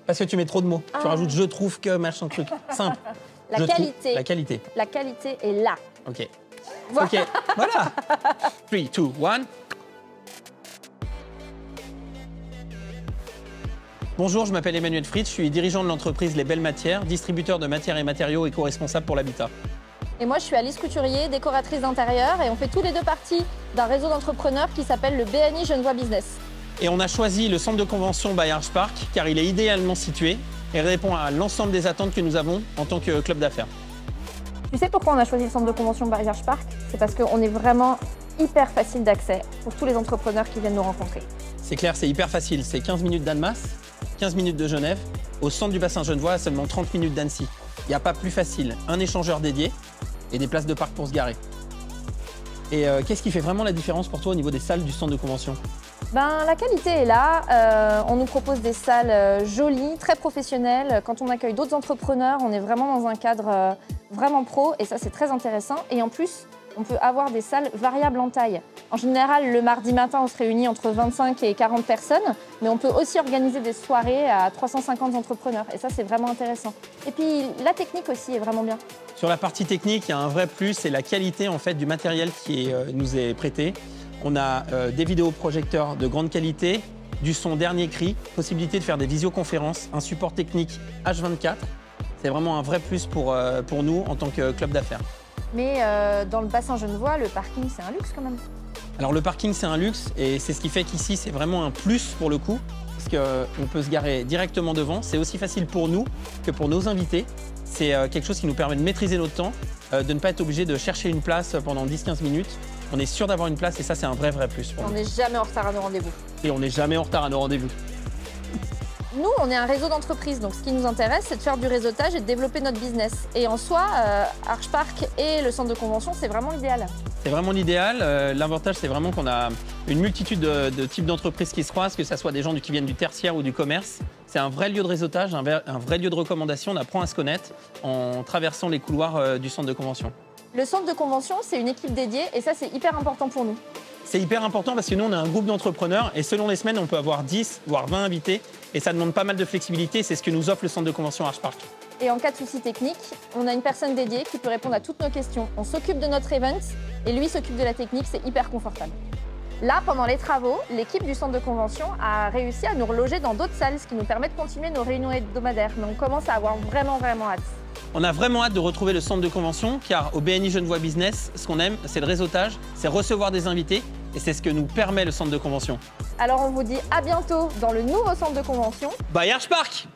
Parce que tu mets trop de mots. Tu rajoutes je trouve que machin truc. Simple. La qualité. La qualité. La qualité est là. Ok. Voilà. Ok, voilà. 3, 2, 1. Bonjour, je m'appelle Emmanuel Fritz, je suis dirigeant de l'entreprise Les Belles Matières, distributeur de matières et matériaux éco-responsables pour l'habitat. Et moi, je suis Alice Couturier, décoratrice d'intérieur, et on fait tous les deux partie d'un réseau d'entrepreneurs qui s'appelle le BNI Genevois Business. Et on a choisi le centre de convention by Archpark car il est idéalement situé et répond à l'ensemble des attentes que nous avons en tant que club d'affaires. Tu sais pourquoi on a choisi le centre de convention by Archpark? C'est parce qu'on est vraiment hyper facile d'accès pour tous les entrepreneurs qui viennent nous rencontrer. C'est clair, c'est hyper facile. C'est 15 minutes d'Annemasse, 15 minutes de Genève, au centre du bassin genevois à seulement 30 minutes d'Annecy. Il n'y a pas plus facile. Un échangeur dédié et des places de parc pour se garer. Et qu'est-ce qui fait vraiment la différence pour toi au niveau des salles du centre de convention? La qualité est là. On nous propose des salles jolies, très professionnelles. Quand on accueille d'autres entrepreneurs, on est vraiment dans un cadre vraiment pro et ça, c'est très intéressant. Et en plus, on peut avoir des salles variables en taille. En général, le mardi matin, on se réunit entre 25 et 40 personnes, mais on peut aussi organiser des soirées à 350 entrepreneurs. Et ça, c'est vraiment intéressant. Et puis, la technique aussi est vraiment bien. Sur la partie technique, il y a un vrai plus, c'est la qualité en fait, du matériel qui nous est prêté. On a des vidéoprojecteurs de grande qualité, du son dernier cri, possibilité de faire des visioconférences, un support technique H24. C'est vraiment un vrai plus pour nous en tant que club d'affaires. Mais dans le bassin genevois, le parking, c'est un luxe quand même. Alors le parking, c'est un luxe et c'est ce qui fait qu'ici, c'est vraiment un plus pour le coup, parce qu'on peut se garer directement devant. C'est aussi facile pour nous que pour nos invités. C'est quelque chose qui nous permet de maîtriser notre temps, de ne pas être obligé de chercher une place pendant 10-15 minutes. On est sûr d'avoir une place et ça, c'est un vrai plus pour nous. On n'est jamais en retard à nos rendez-vous. Et on n'est jamais en retard à nos rendez-vous. Nous, on est un réseau d'entreprises, donc ce qui nous intéresse, c'est de faire du réseautage et de développer notre business. Et en soi, Archpark et le centre de convention, c'est vraiment l'idéal. C'est vraiment l'idéal. L'avantage, c'est vraiment qu'on a une multitude de types d'entreprises qui se croisent, que ce soit des gens qui viennent du tertiaire ou du commerce. C'est un vrai lieu de réseautage, un vrai lieu de recommandation. On apprend à se connaître en traversant les couloirs du centre de convention. Le centre de convention, c'est une équipe dédiée et ça, c'est hyper important pour nous. C'est hyper important parce que nous, on a un groupe d'entrepreneurs et selon les semaines, on peut avoir 10, voire 20 invités. Et ça demande pas mal de flexibilité. C'est ce que nous offre le centre de convention Archpark. Et en cas de souci technique, on a une personne dédiée qui peut répondre à toutes nos questions. On s'occupe de notre event et lui s'occupe de la technique. C'est hyper confortable. Là, pendant les travaux, l'équipe du centre de convention a réussi à nous reloger dans d'autres salles, ce qui nous permet de continuer nos réunions hebdomadaires. Mais on commence à avoir vraiment hâte. On a vraiment hâte de retrouver le centre de convention car au BNI Genevois Business, ce qu'on aime, c'est le réseautage, c'est recevoir des invités et c'est ce que nous permet le centre de convention. Alors on vous dit à bientôt dans le nouveau centre de convention. By Archpark!